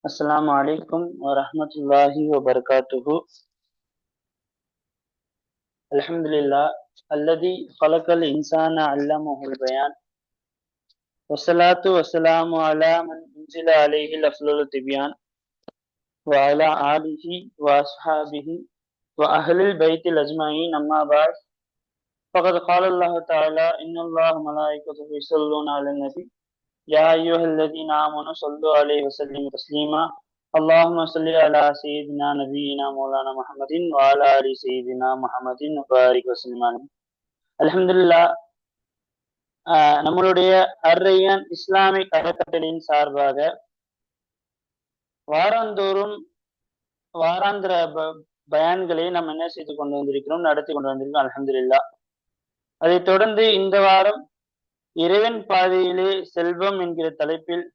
Assalamu alaikum wa rahmatullahi wa barakatuhu. Alhamdulillah. Alladhi khalaqal insana allamahul bayan. Wassalatu wassalamu ala man unzila alayhi al-afdalu tibyan wa ala alihi wa ashabihi wa ahlil baytil ajma'in amma ba'd. Faqad qala Allah ta'ala inna Allah malaikatahu yusalluna 'alan nabi ya ayyuhalladhina amanu sallu alayhi wa sallimu taslima. اللهم صل على سيدنا نبينا مولانا محمد وعلى آل سيدنا محمد وبارك وسلم عليه. அல்ஹம்துலில்லாஹ். நம்மளுடைய அர்ரையான் Islamic அறக்கட்டளையின் சார்பாக வாரந்தோறும் வாராந்திர பயான்களை நம்ம என்ன செய்து கொண்டு வந்திருக்கிறோம், நடத்தி கொண்டு வந்திருக்கிறோம். அல்ஹம்துலில்லாஹ். அதைத் தொடர்ந்து இந்த வாரம் இறைவன் பாதையிலே செல்வம் என்கிற தலைப்பில்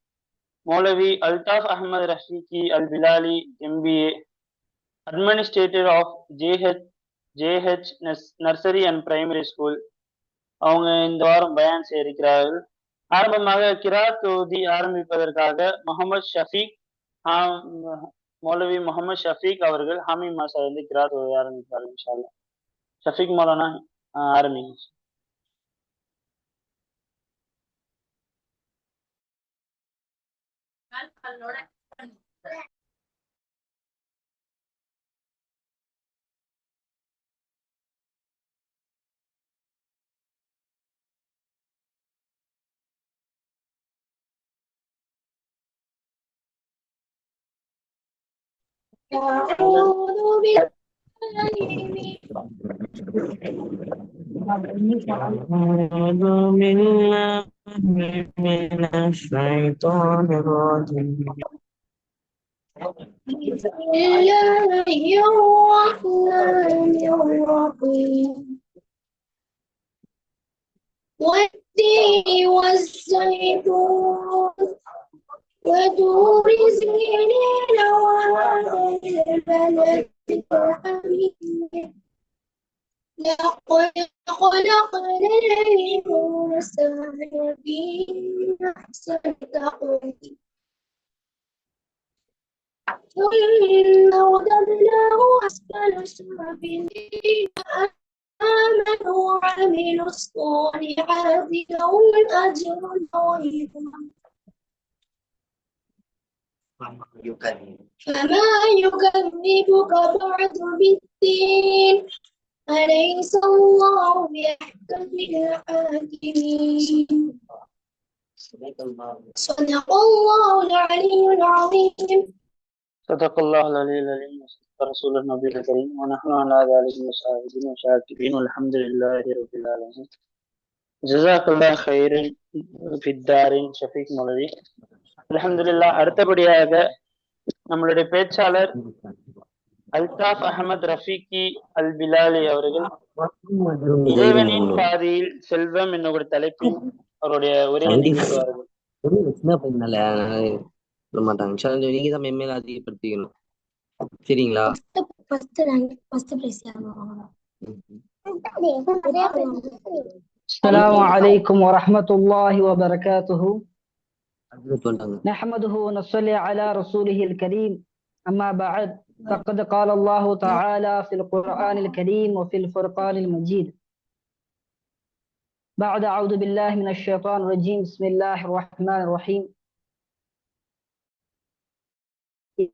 மௌலவி Altaf Ahmad Rafeeqi Al Bilali MBA, administrator of JH nursery and primary school, அவங்க இந்த வாரம் பயான் செய்ய இருக்கிறார்கள். ஆரம்பமாக கிராத் ஓதி ஆரம்பிப்பதற்காக மௌலவி முகமது ஷஃபீக் அவர்கள் ஹாமி மாசா வந்து கிராத் ஓதி ஆரம்பிப்பார்கள். இன்ஷா அல்லாஹ். ஷஃபீக் மௌலானா ஆரம்பிங்க. والتين والزيتون وطور سينين وهذا البلد الحميد لقد خلقنا الإنسان في أحسن تقويم ثم رددناه أسفل سافلين آمنوا وعملوا الصالحات لهم أجر غير فما يكذبك بعد بالدين أليس الله بأحكم الحاكمين صدق الله العلي العظيم. صدق الله العلي العظيم ورسول النبي الكريم ونحن على ذلك من الشاهدين والشاكرين والحمد لله رب العالمين. جزاك الله خيرا في الدارين ஷஃபீக் மௌலவி. அல்ஹம்துலில்லாஹ். அடுத்தபடியாக நம்மளுடைய பேச்சாளர் அல்தாஃப் அஹமது ரஃபீகி அல் பிலாலி அவர்கள் இறைவனின் பாதையில் செல்வம் என்னும் ஒரு தலைப்பில் அவருடைய உரையை நிகழ்த்துவார்கள். நீங்க தான் மெம்மேல அதிகப்படுத்திக்கணும். சரிங்களா? السلام عليكم ورحمة الله وبركاته. نحمده ونصلي على رسوله الكريم. أما بعد فقد قال الله تعالى في القرآن الكريم وفي الفرقان المجيد بعد أعوذ بالله من الشيطان الرجيم بسم الله الرحمن الرحيم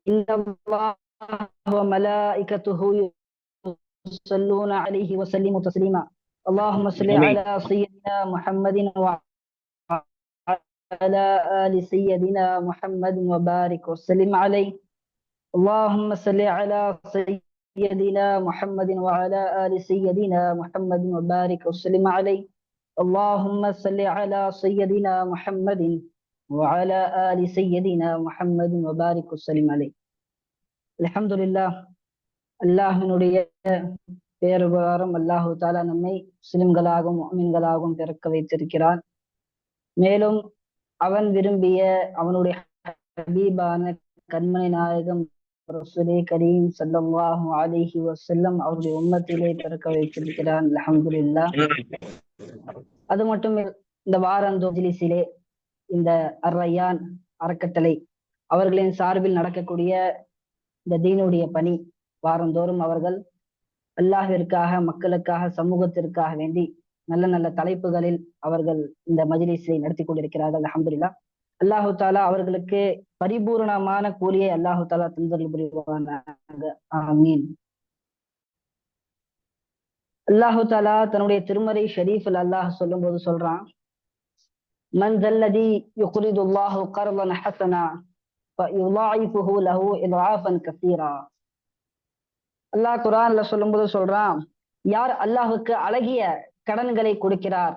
إن الله وملائكته يصلون عليه وسلموا تسليما اللهم صل على سيدنا محمد وعلى آل سيدنا محمد وبارك وسلم عليه اللهم صل على سيدنا محمد وعلى آل سيدنا محمد وبارك وسلم عليه اللهم صل على سيدنا محمد وعلى آل سيدنا محمد وبارك وسلم عليه. الحمد لله. அல்லாஹ்வினுடைய பேருபகாரம் அல்லாஹு தாலா நம்மை முஸ்லிம்களாகவும் முஃமின்களாகவும் பிறக்க வைத்திருக்கிறான். மேலும் அவன் விரும்பிய அவனுடைய ஹபீபான கண்மணி நாயகம் ரசூலே கரீம் ஸல்லல்லாஹு அலைஹி வஸல்லம் அவருடைய உம்மத்திலே பிறக்க வைத்திருக்கிறான். அல்ஹம்துலில்லாஹ். அது மட்டும் இந்த வாரந்தோறும் மஜ்லிஸிலே இந்த அர்ரையான் அறக்கட்டளை அவர்களின் சார்பில் நடக்கக்கூடிய இந்த தீனுடைய பணி வாரந்தோறும் அவர்கள் அல்லாஹ்விற்காக, மக்களுக்காக, சமூகத்திற்காக வேண்டி நல்ல நல்ல தலைப்புகளில் அவர்கள் இந்த மஜ்லிஸை நடத்தி கொண்டிருக்கிறார்கள். அல்ஹம்துலில்லாஹ். அல்லாஹு தாலா அவர்களுக்கு பரிபூர்ணமான கூலியை அல்லாஹு தாலா தந்தருள் புரிவானாக. ஆமீன். அல்லாஹு தாலா தன்னுடைய திருமறை ஷரீஃபில் அல்லாஹ் சொல்லும் போது சொல்றான், மன் தல்லதி யுக்ரிதுல்லாஹு கர்தன் ஹஸனா ஃபயுதாயிஃபுஹு லஹு இத்ஆஃபன் கஸீரா. அல்லாஹ் குர்ஆன்ல சொல்லும்போது சொல்றான், யார் அல்லாஹுக்கு அழகிய கடன்களை கொடுக்கிறார்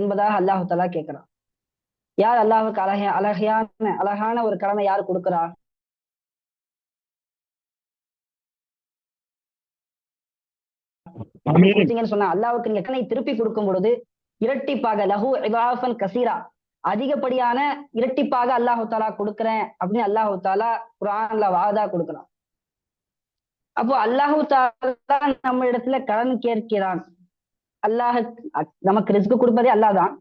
என்பதாக அல்லாஹு தஆலா கேட்கிறான். யார் அல்லாஹுக்கு அழகான ஒரு கடனை யார் கொடுக்கிறார்? கொடுத்தீங்கன்னு சொன்னா அல்லாஹுக்கு நீங்க கடனை திருப்பி கொடுக்கும் பொழுது இரட்டிப்பாக லஹு இதாஃபன் கசீரா, அதிகப்படியான இரட்டிப்பாக அல்லாஹு தஆலா கொடுக்கிறேன் அப்படின்னு அல்லாஹு தஆலா குர்ஆன்ல வாதா கொடுக்கிறான். அப்போ அல்லாஹு தஆலா நம்ம இடத்துல கடன் கேட்கிறான். அல்லாஹ் நமக்கு ரிஸ்க் கொடுப்பதே அல்லாஹ் தான்.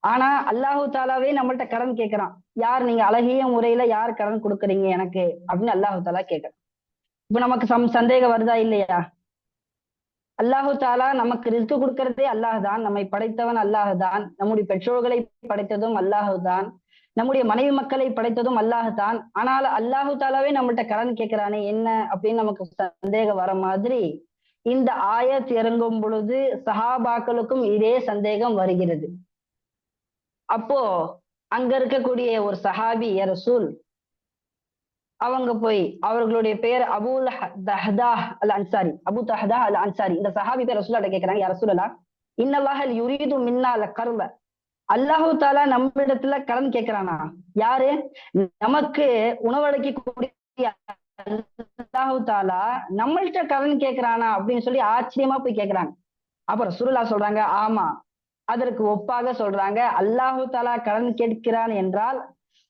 ஆனா அல்லாஹு தாலாவே நம்மள்ட்ட கடன் கேட்கிறான். யார் நீங்க அழகிய முறையில யார் கடன் கொடுக்குறீங்க எனக்கு அப்படின்னு அல்லாஹு தாலா கேட்கிறான். இப்ப நமக்கு சந்தேகம் வருதா இல்லையா? அல்லாஹு தாலா நமக்கு ரிஸ்க் கொடுக்கறதே அல்லாஹ் தான். நம்மை படைத்தவன் அல்லாஹ் தான். நம்முடைய பெற்றோர்களை படைத்ததும் அல்லாஹு தான். நம்முடைய மனைவி மக்களை படைத்ததும் அல்லாஹ் தான். ஆனால் அல்லாஹு தாலாவே நம்மள்ட்ட கடன் கேட்கிறானே என்ன அப்படின்னு நமக்கு சந்தேகம் வர மாதிரி இந்த ஆயத் இறங்கும் பொழுது சஹாபாக்களுக்கும் இதே சந்தேகம் வருகிறது. அப்போ அங்க இருக்கக்கூடிய ஒரு சஹாபி ரசூல் அவங்க போய் அவர்களுடைய பெயர் அபு தஹ்தா அல் அன்சாரி, அபு தஹ்தா அல் அன்சாரி. இந்த சஹாபி பேர் ரசூலுல்லாஹ் கேட்கிறாங்க, யா ரசூலல்லாஹ் இன்னல்லாஹ யுரீது மின்னா லகர்த. அல்லாஹு தாலா நம்மிடத்துல கடன் கேட்கிறானா? யாரு? நமக்கு உணவளிக்கக்கூடிய அல்லாஹு தாலா நம்மள்கிட்ட கடன் கேட்கிறானா அப்படின்னு சொல்லி ஆச்சரியமா போய் கேட்கிறாங்க. அப்புறம் ரசூலுல்லாஹ் சொல்றாங்க, ஆமா. அதற்கு ஒப்பாக சொல்றாங்க, அல்லாஹு தாலா கடன் கேட்கிறான் என்றால்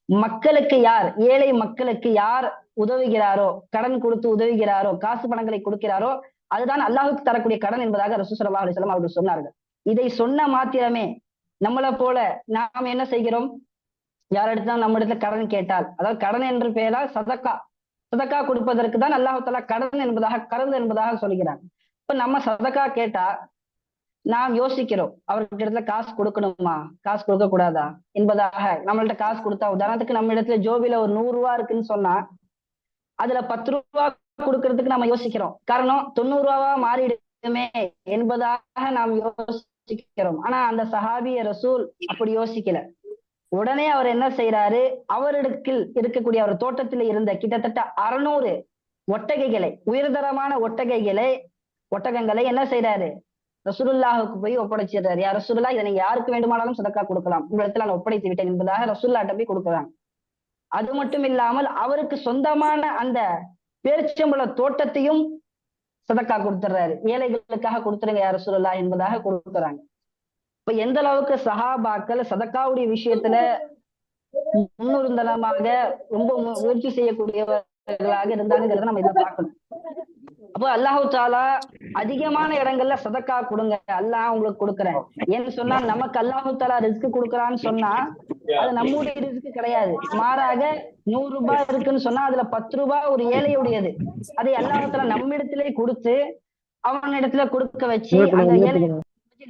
மக்களுக்கு யார், ஏழை மக்களுக்கு யார் உதவுகிறாரோ, கடன் கொடுத்து உதவுகிறாரோ, காசு பணங்களை கொடுக்கிறாரோ அதுதான் அல்லாஹுக்கு தரக்கூடிய கடன் என்பதாக ரசூல் ஸல்லல்லாஹு அலைஹி வஸல்லம் அவர்கள் சொன்னார்கள். இதை சொன்ன மாத்திரமே நம்மளை போல நாம் என்ன செய்கிறோம்? யாரிடத்தான் நம்ம இடத்துல கடன் கேட்டால், அதாவது கடன் என்று பெயரால் சதக்கா கொடுப்பதற்கு தான் அல்லாஹு தாலா கடன் என்பதாக கருது என்பதாக சொல்கிறார். இப்ப நம்ம சதக்கா கேட்டா நாம் யோசிக்கிறோம், அவருக்கு இடத்துல காசு கொடுக்கணுமா, காசு கொடுக்க கூடாதா என்பதாக. நம்மள்ட்ட காசு கொடுத்தா, உதாரணத்துக்கு நம்ம இடத்துல ஜோபில ஒரு 100 ரூபா இருக்குன்னு சொன்னா அதுல 10 ரூபா கொடுக்கறதுக்கு நம்ம யோசிக்கிறோம். காரணம் 90 ரூபாவா மாறிடுமே என்பதாக நாம் யோசிக்கிறோம். ஆனா அந்த சஹாபிய ரசூல் அப்படி யோசிக்கல. உடனே அவர் என்ன செய்யறாரு, அவரிடத்தில் இருக்கக்கூடிய அவர் தோட்டத்தில் இருந்த கிட்டத்தட்ட 600 ஒட்டகைகளை, உயர்தரமான ஒட்டகங்களை என்ன செய்யறாரு, ரசூலுல்லாஹுக்கு போய் ஒப்படைச்சிடுறாரு. யா ரசூலுல்லாஹ், இதை நீங்க யாருக்கு வேண்டுமானாலும் சதக்கா கொடுக்கலாம், உங்களிடத்துல நான் ஒப்படைத்து விட்டேன் என்பதாக ரசூலுல்லாஹ்ட்ட போய் கொடுக்குறாங்க. அது மட்டும் இல்லாமல் அவருக்கு சொந்தமான அந்த பேரிச்சம்பழ தோட்டத்தையும் சதக்கா கொடுத்துறாரு. ஏழைகளுக்காக கொடுத்துருங்க யா ரசூலுல்லாஹ் என்பதாக கொடுக்குறாங்க. இப்ப எந்த அளவுக்கு சஹாபாக்கள் சதக்காவுடைய விஷயத்துல முன்னுரிந்தனமாக ரொம்ப முயற்சி செய்யக்கூடியவர்களாக இருந்தாங்கிறத நம்ம இதை பார்க்கணும். அப்போ அல்லாஹு தாலா அதிகமான இடங்கள்ல சதக்கா கொடுங்க, அல்லாஹ் உங்களுக்கு கொடுக்குறேன் ஏன்னு சொன்னா, நமக்கு அல்லாஹு தாலா ரிஸ்க் கொடுக்குறான்னு சொன்னா அது நம்முடைய ரிஸ்க் கிடையாது. மாறாக 100 ரூபாய் இருக்குன்னு சொன்னா அதுல 10 ரூபாய் ஒரு ஏழையுடையது. அதை அல்லாஹு தாலா நம்மிடத்திலே கொடுத்து அவனிடத்துல கொடுக்க வச்சு அந்த ஏழை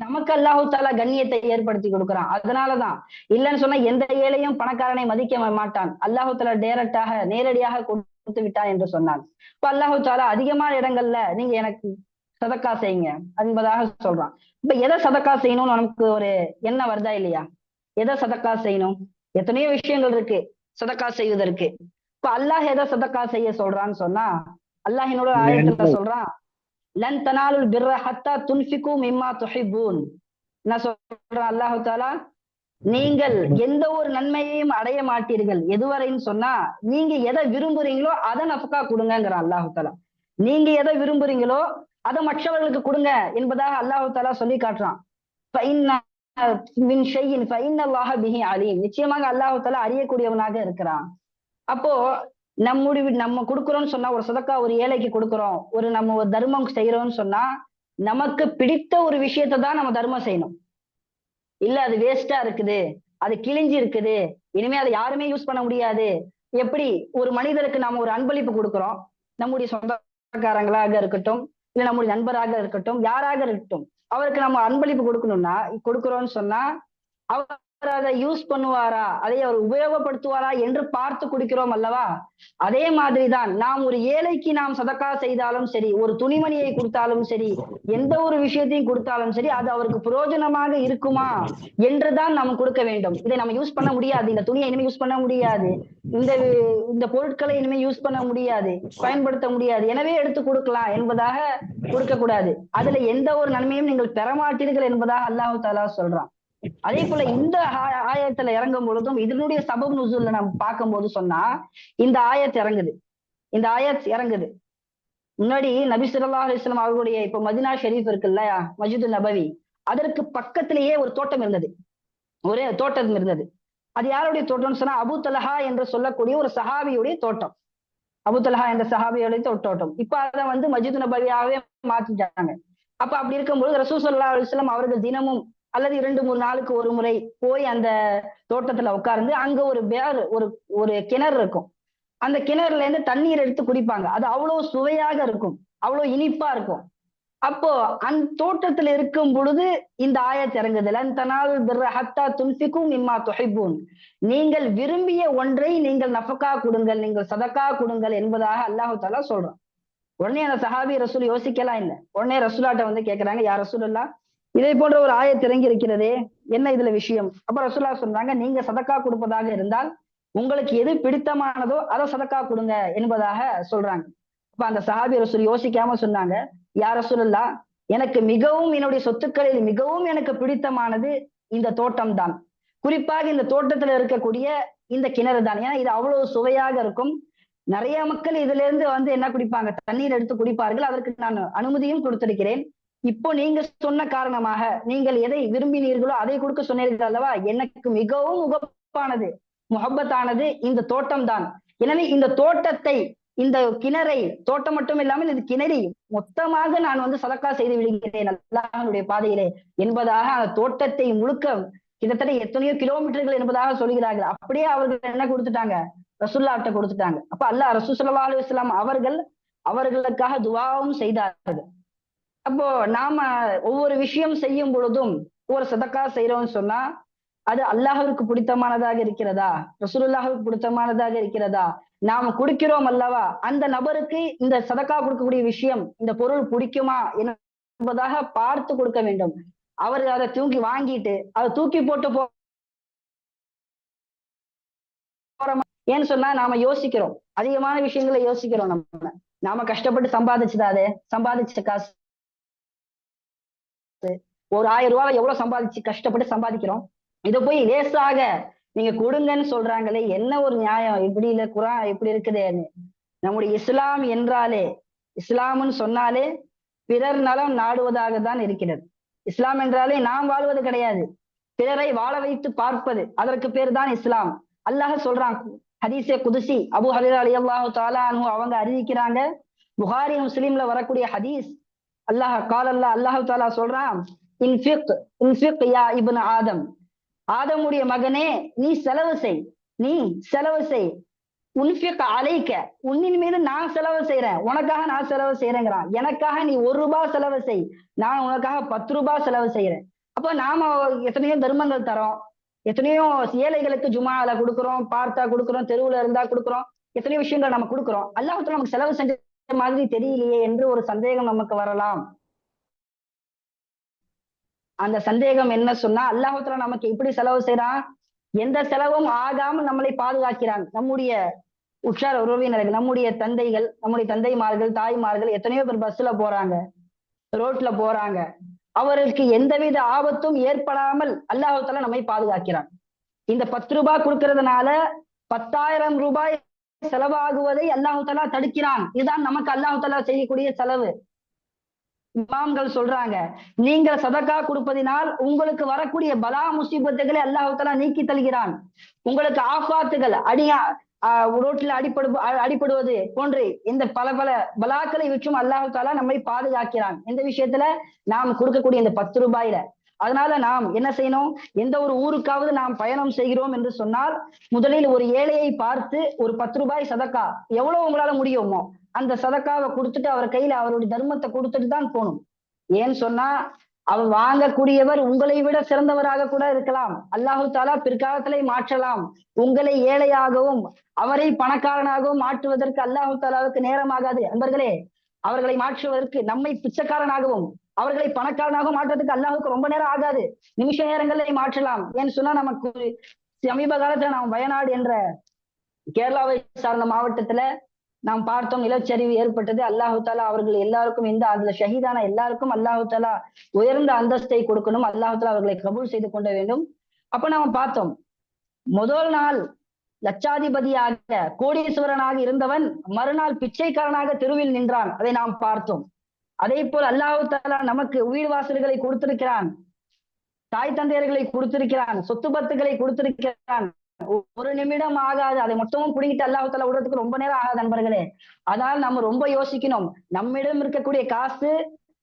நமக்கு அல்லாஹு தாலா கண்ணியத்தை ஏற்படுத்தி கொடுக்குறான். அதனாலதான் இல்லைன்னு சொன்னா எந்த ஏழையும் பணக்காரனை மதிக்க மாட்டான். அல்லாஹு தாலா நேரடியாக கொடுத்து விட்டான் என்று சொன்னான். இப்ப அல்லாஹு தாலா அதிகமான இடங்கள்ல நீங்க எனக்கு சதக்கா செய்யுங்க என்பதாக சொல்றான். இப்ப எதை சதக்கா செய்யணும்னு நமக்கு ஒரு எண்ணம் வருதா இல்லையா? எதை சதக்கா செய்யணும்? எத்தனையோ விஷயங்கள் இருக்கு சதக்கா செய்வதற்கு. இப்ப அல்லாஹ் எதை சதக்கா செய்ய சொல்றான்னு சொன்னா, அல்லாஹ் என்னோட ஆயத்துல சொல்றான், லன் தனாலுல் பிர்ர ஹத்தா துன்ஃபிகு மிம்மா துஹிப்பூன். என்ன சொல்றான் அல்லாஹு தாலா, நீங்கள் எந்த ஒரு நன்மையையும் அடைய மாட்டீர்கள் எதுவரைன்னு சொன்னா நீங்க எதை விரும்புறீங்களோ அதை நஃபக்கா கொடுங்கிறான் அல்லாஹு தாலா. நீங்க எதை விரும்புறீங்களோ அதை மற்றவர்களுக்கு கொடுங்க என்பதாக அல்லாஹு தாலா சொல்லி காட்டுறான். நிச்சயமாக அல்லாஹு தாலா அறியக்கூடியவனாக இருக்கிறான். அப்போ நம்ம கொடுக்குறோம்னு சொன்னா, ஒரு சதக்கா ஒரு ஏழைக்கு கொடுக்குறோம், நம்ம ஒரு தர்மம் செய்யறோம்னு சொன்னா நமக்கு பிடித்த ஒரு விஷயத்தை தான் நம்ம தர்மம் செய்யணும். இல்ல அது வேஸ்டா இருக்குது, அது கிழிஞ்சு இருக்குது, இனிமே அதை யாருமே யூஸ் பண்ண முடியாது, எப்படி ஒரு மனிதருக்கு நாம ஒரு அன்பளிப்பு கொடுக்கிறோம், நம்முடைய சொந்தக்காரங்களாக இருக்கட்டும், இல்ல நம்முடைய நண்பராக இருக்கட்டும், யாராக இருக்கட்டும், அவருக்கு நம்ம அன்பளிப்பு கொடுக்கிறோம்னு சொன்னா அவர் அதை யூஸ் பண்ணுவாரா, அதை அவர் உபயோகப்படுத்துவாரா என்று பார்த்து கொடுக்கிறோம் அல்லவா? அதே மாதிரிதான் நாம் ஒரு ஏழைக்கு நாம் சதக்கா செய்தாலும் சரி, ஒரு துணிமணியை கொடுத்தாலும் சரி, எந்த ஒரு விஷயத்தையும் கொடுத்தாலும் சரி, அது அவருக்கு பிரயோஜனமாக இருக்குமா என்றுதான் நாம் கொடுக்க வேண்டும். இதை நம்ம யூஸ் பண்ண முடியாது, இந்த துணியை இனிமே யூஸ் பண்ண முடியாது, இந்த இந்த பொருட்களை இனிமே யூஸ் பண்ண முடியாது, பயன்படுத்த முடியாது, எனவே எடுத்து கொடுக்கலாம் என்பதாக கொடுக்க கூடாது. அதுல எந்த ஒரு நன்மையும் நீங்கள் பெறமாட்டீர்கள் என்பதாக அல்லாஹ் தஆலா சொல்றான். அதே போல இந்த ஆயத்துல இறங்கும் பொழுதும் இதனுடைய சபப் நுசூல்ல நம்ம பார்க்கும்போது சொன்னா இந்த ஆயத் இறங்குது. முன்னாடி நபி ஸல்லல்லாஹு அலைஹி வஸல்லம் அவர்களுடைய இப்ப மதீனா ஷெரீஃப் இருக்கு இல்லையா, மஸ்ஜிது நபவி, அதற்கு பக்கத்திலேயே ஒரு தோட்டம் இருந்தது, ஒரே தோட்டம் இருந்தது. அது யாருடைய தோட்டம்னு சொன்னா அபூ தல்ஹா என்று சொல்லக்கூடிய ஒரு சஹாபியுடைய தோட்டம். அபூ தல்ஹா என்ற சஹாபியுடைய தோட்டம். இப்ப அதை வந்து மஸ்ஜிது நபவியாவே மாத்திட்டாங்க. அப்ப அப்படி இருக்கும்போது ரசூல் ஸல்லல்லாஹு அலைஹி வஸல்லம் அவர்கள் தினமும் அல்லது 2-3 நாளுக்கு ஒரு முறை போய் அந்த தோட்டத்துல உட்கார்ந்து அங்க ஒரு கிணறு இருக்கும், அந்த கிணறுல இருந்து தண்ணீர் எடுத்து குடிப்பாங்க. அது அவ்வளவு சுவையாக இருக்கும், அவ்வளவு இனிப்பா இருக்கும். அப்போ அந்த தோட்டத்துல இருக்கும் பொழுது இந்த ஆயத் இறங்குது, லன் தனாலுல் பிர்ர ஹத்தா துன்ஃபிகு மிம்மா துஹிப்பூன், நீங்கள் விரும்பிய ஒன்றை நீங்கள் நஃபகா கொடுங்கள், நீங்கள் சதக்கா கொடுங்கள் என்பதாக அல்லாஹ் தஆலா சொல்றான். உடனே அந்த சஹாபி ரசூல் யோசிக்கலாம் இல்லை, உடனே ரசூலாட்ட வந்து கேட்கிறாங்க, யா ரசூலுல்லாஹ், இதே போன்ற ஒரு ஆயத் இறங்கி இருக்கிறதே, என்ன இதுல விஷயம்? அப்ப ரசூலுல்லாஹ் சொல்றாங்க, நீங்க சதக்கா கொடுப்பதாக இருந்தால் உங்களுக்கு எது பிடித்தமானதோ அதை சதக்கா கொடுங்க என்பதாக சொல்றாங்க. அப்ப அந்த சஹாபி ரசூல் யோசிக்காம சொன்னாங்க, யா ரசூலுல்லாஹ், எனக்கு மிகவும் என்னுடைய சொத்துக்களில் மிகவும் எனக்கு பிடித்தமானது இந்த தோட்டம் தான், குறிப்பாக இந்த தோட்டத்துல இருக்கக்கூடிய இந்த கிணறு தான். ஏன்னா இது அவ்வளவு சுவையாக இருக்கும், நிறைய மக்கள் இதுல இருந்து வந்து என்ன குடிப்பாங்க, தண்ணீர் எடுத்து குடிப்பார்கள், அதற்கு நான் அனுமதியும் கொடுத்திருக்கிறேன். இப்போ நீங்க சொன்ன காரணமாக நீங்கள் எதை விரும்பினீர்களோ அதை கொடுக்க சொன்னீர்கள் அல்லவா, எனக்கு மிகவும் உகப்பானது முஹப்பத்தானது இந்த தோட்டம் தான். எனவே இந்த தோட்டத்தை, இந்த கிணறை, தோட்டம் மட்டும் இல்லாமல் இந்த கிணறை மொத்தமாக நான் வந்து சதக்கா செய்து விடுகிறேன் அல்லாஹ்வுடைய பாதையிலே என்பதாக அந்த தோட்டத்தை முழுக்க கிட்டத்தட்ட எத்தனையோ கிலோமீட்டர்கள் என்பதாக சொல்கிறார்கள். அப்படியே அவர்கள் என்ன கொடுத்துட்டாங்க, ரசூலுல்லாஹ்ட்ட கொடுத்துட்டாங்க. அப்ப அல்லாஹ் ரசூல் ஸல்லல்லாஹு அலைஹி வஸல்லம் அவர்களுக்காக துஆவும் செய்தார்கள். அப்போ நாம ஒவ்வொரு விஷயம் செய்யும் பொழுதும் ஒரு சதக்கா செய்யறோம்னு சொன்னா அது அல்லாஹ்விற்கு பிடித்தமானதாக இருக்கிறதா, ரசூலுல்லாஹ்வுக்கு பிடித்தமானதாக இருக்கிறதா, நாம கொடுக்கிறோம் அல்லவா, அந்த நபருக்கு இந்த சதக்கா கொடுக்கக்கூடிய விஷயம், இந்த பொருள் பிடிக்குமா என்பதாக பார்த்து கொடுக்க வேண்டும். அவர் அதை தூக்கி வாங்கிட்டு அதை தூக்கி போட்டு ஏன்னு சொன்னா நாம யோசிக்கிறோம், அதிகமான விஷயங்களை யோசிக்கிறோம். நாம கஷ்டப்பட்டு சம்பாதிச்ச காசு ஒரு 1000 ரூபாய் எவ்வளவு கஷ்டப்பட்டு சம்பாதிக்கிறோம், இதை போய் லேசாக நீங்க கொடுங்கன்னு சொல்றாங்களே, என்ன ஒரு நியாயம், இப்படி இல்ல குர்ஆன் எப்படி இருக்குதேன்னு. நம்முடைய இஸ்லாம் என்றாலே, இஸ்லாம்னு சொன்னாலே பிறர் நலம் நாடுவதாக தான் இருக்கிறது. இஸ்லாம் என்றாலே நாம் வாழ்வது கிடையாது, பிறரை வாழ வைத்து பார்ப்பது, அதற்கு பேர் தான் இஸ்லாம். அல்லாஹ் சொல்றான் ஹதீஸே குதுசி, அபூ ஹுரைரா ரலியல்லாஹு தஆலா அன்ஹு அவங்க அறிவிக்கிறாங்க, புகாரி முஸ்லிம்ல வரக்கூடிய ஹதீஸ். அல்லாஹ் தஆலா சொல்றான், இன்ஃபிக் யா இப்னு ஆதம், ஆதமுடைய மகனே நீ செலவு செய், உன்ஃபிக் அலைக்க, உன்னின் மீது நான் செலவு செய்யறேன், உனக்காக நான் செலவு செய்யறேங்கிறான். எனக்காக நீ 1 ரூபாய் செலவு செய், நான் உனக்காக 10 ரூபாய் செலவு செய்யறேன். அப்ப நாம எத்தனையோ தர்மங்கள் தரோம், எத்தனையோ ஏழைகளுக்கு ஜுமால கொடுக்குறோம், பார்த்தா கொடுக்குறோம், தெருவுல இருந்தா கொடுக்குறோம், எத்தனையோ விஷயங்கள் நம்ம கொடுக்குறோம். அல்லாஹ் நமக்கு செலவு செஞ்ச மாதிரி தெரியலையே என்று ஒரு சந்தேகம் நமக்கு வரலாம். அந்த சந்தேகம் என்ன சொன்னா, அல்லாஹ் நமக்கு எப்படி செலவு செய்யறான், எந்த செலவும் ஆகாமல் நம்மளை பாதுகாக்கிறான். நம்முடைய உற்றார் உறவினர்கள், நம்முடைய தந்தைகள், நம்முடைய தந்தைமார்கள், தாய்மார்கள் எத்தனையோ பேர் பஸ்ல போறாங்க, ரோட்ல போறாங்க, அவர்களுக்கு எந்தவித ஆபத்தும் ஏற்படாமல் அல்லாஹ் நம்மை பாதுகாக்கிறான். இந்த 10 ரூபாய் கொடுக்கறதுனால 10,000 ரூபாய் செலவாகுவதை அல்லாஹ் தடுக்கிறான். இதுதான் நமக்கு அல்லாஹ் செய்யக்கூடிய செலவு. இமாம்கள் சொல்றாங்க, நீங்கள் சதக்கா கொடுப்பதினால் உங்களுக்கு வரக்கூடிய பலா முசீபத்துகளை அல்லாஹ் நீக்கி தருகிறான். உங்களுக்கு ஆஃபாத்துகள், ரோட்டில் அடிபடுவது போன்று இந்த பல பலாக்களை விற்றும் அல்லாஹ் நம்மை பாதுகாக்கிறான். இந்த விஷயத்துல நாம் கொடுக்கக்கூடிய இந்த 10 ரூபாயில அதனால நாம் என்ன செய்யணும், எந்த ஒரு ஊருக்காவது நாம் பயணம் செய்கிறோம் என்று சொன்னால் முதலில் ஒரு ஏழையை பார்த்து ஒரு 10 ரூபாய் சதக்கா எவ்வளவு உங்களால முடியுமோ அந்த சதக்காவை கொடுத்துட்டு அவர் கையில அவருடைய தர்மத்தை கொடுத்துட்டு தான் போகணும். ஏன்னு சொன்னா அவர் வாங்கக்கூடியவர் உங்களை விட சிறந்தவராக கூட இருக்கலாம். அல்லாஹு தாலா பிற்காலத்திலே மாற்றலாம். உங்களை ஏழையாகவும் அவரை பணக்காரனாகவும் மாற்றுவதற்கு அல்லாஹு தாலாவுக்கு நேரமாகாது அன்பர்களே. அவர்களை மாற்றுவதற்கு நம்மை பிச்சைக்காரனாகவும் அவர்களை பணக்காரனாகவும் மாற்றுவதற்கு அல்லாஹுக்கு ரொம்ப நேரம் ஆகாது, நிமிஷ நேரங்களில் மாற்றலாம். ஏன்னு சொன்னா நமக்கு சமீப காலத்துல நாம் வயநாடு என்ற கேரளாவை சார்ந்த மாவட்டத்துல நாம் பார்த்தோம், நிலச்சரிவு ஏற்பட்டது. அல்லாஹு தாலா அவர்கள் எல்லாருக்கும் அதுல ஷஹீதான எல்லாருக்கும் அல்லாஹு தாலா உயர்ந்த அந்தஸ்தை கொடுக்கணும். அல்லாஹு தாலா அவர்களை கபூல் செய்து கொள்ள வேண்டும். அப்ப நாம பார்த்தோம், முதல் நாள் லட்சாதிபதியாக கோடீஸ்வரனாக இருந்தவன் மறுநாள் பிச்சைக்காரனாக தெருவில் நின்றான். அதை நாம் பார்த்தோம். அதே போல் அல்லாஹு தாலா நமக்கு வீடு வாசல்களை கொடுத்திருக்கிறான், தாய் தந்தையர்களை கொடுத்திருக்கிறான், சொத்து பத்துக்களை கொடுத்திருக்கிறான். ஒரு நிமிடம் ஆகாது, அதை மொத்தமும் புடிங்கிட்டு அல்லாஹ் தாலா விடுறதுக்கு ரொம்ப நேரம் ஆகாது நண்பர்களே. அதனால் நம்ம ரொம்ப யோசிக்கணும். நம்மிடம் இருக்கக்கூடிய காசு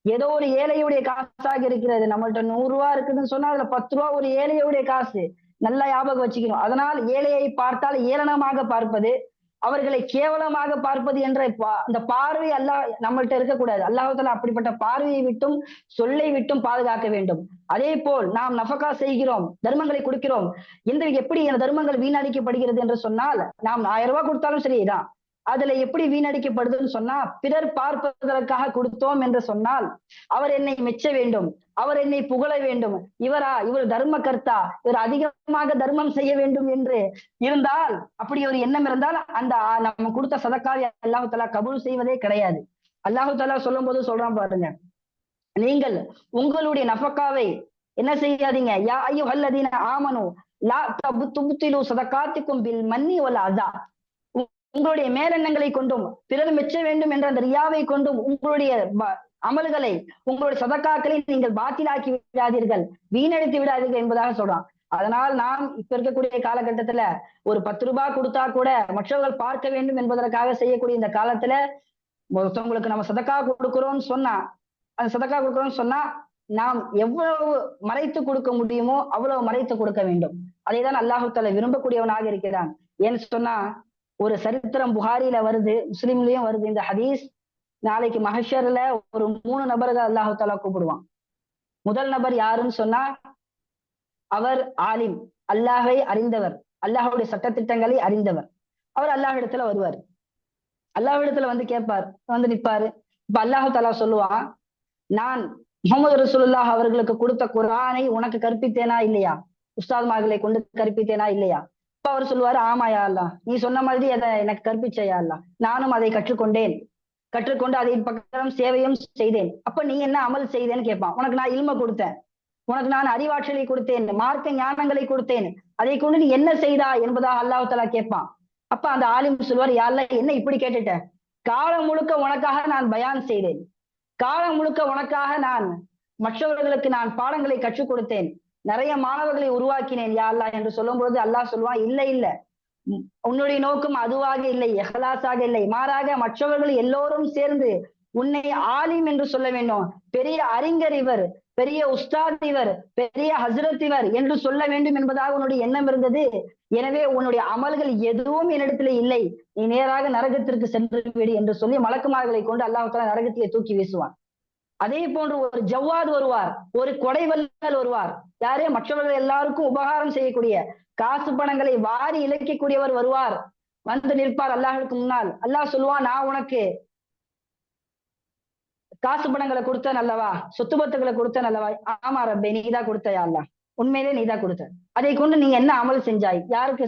ஏதோ ஒரு ஏழையுடைய காசாக இருக்கிறது. நம்மள்ட்ட 100 ரூபாய் இருக்குதுன்னு சொன்னா அதுல 10 ரூபாய் ஒரு ஏழையுடைய காசு. நல்லா ஞாபகம் வச்சுக்கணும். அதனால் ஏழையை பார்த்தால் ஏளனமாக பார்ப்பது, அவர்களை கேவலமாக பார்ப்பது என்ற அந்த பார்வை அல்லாஹ் நம்மள்ட்ட இருக்கக்கூடாது. அல்லாஹ் தாலா அப்படிப்பட்ட பார்வையை விட்டும் சொல்லை விட்டும் பாதுகாக்க வேண்டும். அதே போல் நாம் நஃபகா செய்கிறோம், தர்மங்களை கொடுக்கிறோம். எப்படி அந்த தர்மங்கள் வீணடிக்கப்படுகிறது என்று சொன்னால், நாம் 1000 ரூபாய் கொடுத்தாலும் சரிதான், அதுல எப்படி வீணடிக்கப்படுதுன்னு சொன்னா, பிறர் பார்ப்பதற்காக கொடுத்தோம் என்று சொன்னால் அவர் என்னை மெச்ச வேண்டும், அவர் என்னை புகழ வேண்டும், இவர் தர்ம கர்த்தா, இவர் அதிகமாக தர்மம் செய்ய வேண்டும் என்று இருந்தால், அப்படி ஒரு எண்ணம் இருந்தால் அந்த நம்ம கொடுத்த சதக்காவை அல்லாஹு தாலா கபூல் செய்வதே கிடையாது. அல்லாஹு தாலா சொல்லும் போது சொல்றான் பாருங்க, நீங்கள் உங்களுடைய நஃபக்காவை என்ன செய்யாதீங்க, யா அய்யுஹல்லதீன ஆமனு லா துப்திலு சதகாத்திக்கும் பில் மன்னி வல் அதா. உங்களுடைய மேலெண்ணங்களை கொண்டும் பிறர் மெச்ச வேண்டும் என்ற அந்த ரியாவை கொண்டும் உங்களுடைய அமல்களை, உங்களுடைய சதக்காக்களை நீங்கள் பாத்திலாக்கி விடாதீர்கள், வீணடித்து விடாதீர்கள் என்பதாக சொல்றான். அதனால் நாம் இப்ப இருக்கக்கூடிய காலகட்டத்துல ஒரு 10 ரூபாய் கொடுத்தா கூட மற்றவர்கள் பார்க்க வேண்டும் என்பதற்காக செய்யக்கூடிய இந்த காலத்துல ஒருத்தவங்களுக்கு நம்ம சதக்கா கொடுக்கிறோம்னு சொன்னா, அந்த சதக்கா கொடுக்கிறோம்னு சொன்னா நாம் எவ்வளவு மறைத்து கொடுக்க முடியுமோ அவ்வளவு மறைத்து கொடுக்க வேண்டும். அதைதான் அல்லாஹு தஆலா விரும்பக்கூடியவனாக இருக்கிறான். ஏன்னு சொன்னா ஒரு சரித்திரம் புகாரில வருது, முஸ்லிம்லயும் வருது இந்த ஹதீஸ். நாளைக்கு மஹ்ஷர்ல ஒரு 3 நபர்கள் அல்லாஹு தஆலா கூப்பிடுவான். முதல் நபர் யாருன்னு சொன்னா, அவர் ஆலிம், அல்லாஹை அறிந்தவர், அல்லாஹுடைய சட்டத்திட்டங்களை அறிந்தவர். அவர் அல்லாஹ் இடத்துல வருவார். அல்லாஹ் இடத்துல வந்து கேட்பார், வந்து நிற்பாரு. இப்ப அல்லாஹு தஆலா சொல்லுவான், நான் முஹம்மது ரசூலுல்லாஹ் அவர்களுக்கு கொடுத்த குர்ஆனை உனக்கு கற்பித்தேனா இல்லையா, உஸ்தாத்மார்களை கொண்டு கற்பித்தேனா இல்லையா? அப்ப அவர் சொல்லுவாரு, ஆமாயா அல்லா, நீ சொன்ன மாதிரி அதை எனக்கு கற்பிச்சையா அல்லா, நானும் அதை கற்றுக்கொண்டேன், கற்றுக்கொண்டு அதை பக்கம் சேவையும் செய்தேன். அப்ப நீ என்ன அமல் செய்தேன்னு கேட்பான். உனக்கு நான் இல்ம கொடுத்தேன், உனக்கு நான் அறிவாற்றலை கொடுத்தேன், மார்க்க ஞானங்களை கொடுத்தேன், அதை கொண்டு நீ என்ன செய்தா என்பதாக அல்லாஹ் தஆலா கேட்பான். அப்ப அந்த ஆலிம் சொல்வார், யா அல்லாஹ் என்ன இப்படி கேட்டுட்ட, காலம் முழுக்க உனக்காக நான் பயான் செய்தேன், காலம் முழுக்க உனக்காக நான் மற்றவர்களுக்கு நான் பாடங்களை கற்றுக் கொடுத்தேன், நிறைய மாணவர்களை உருவாக்கினேன் யா அல்லாஹ் என்று சொல்லும் பொழுது அல்லாஹ் சொல்லுவான், இல்ல உன்னுடைய நோக்கம் அதுவாக இல்லை, இஹ்லாஸாக இல்லை, மாறாக மற்றவர்கள் எல்லோரும் சேர்ந்து உன்னை ஆலிம் என்று சொல்ல வேண்டும், பெரிய அறிஞர் இவர், பெரிய உஸ்தாத் இவர், பெரிய ஹஸ்ரத் இவர் என்று சொல்ல வேண்டும் என்பதாக உன்னுடைய எண்ணம் இருந்தது. எனவே உன்னுடைய அமல்கள் எதுவும் என்னிடத்திலே இல்லை, நீ நேராக நரகத்திற்கு சென்று விடு என்று சொல்லி மலக்குமார்களை கொண்டு அல்லாஹ் தஆலா நரகத்திலே தூக்கி வீசுவான். அதே போன்று ஒரு ஜவ்வாத் வருவார், ஒரு கொடைவல்லல் வருவார். யாரே மற்றவர்கள் எல்லாருக்கும் உபகாரம் செய்யக்கூடிய, காசு பணங்களை வாரி இழக்கக்கூடியவர் வருவார், வந்து நிற்பார் அல்லாஹ்வுக்கு முன்னால். அல்லாஹ் சொல்லுவான், நான் உனக்கு காசு பணங்களை கொடுத்தேன் அல்லவா, சொத்து பத்துக்களை கொடுத்தேன் அல்லவா? ஆமா ரப்பே, நீதான் கொடுத்தயா அல்லாஹ், உண்மையிலே நீதான் கொடுத்த. அதை கொண்டு நீங்க என்ன அமல் செஞ்சாய், யாருக்கு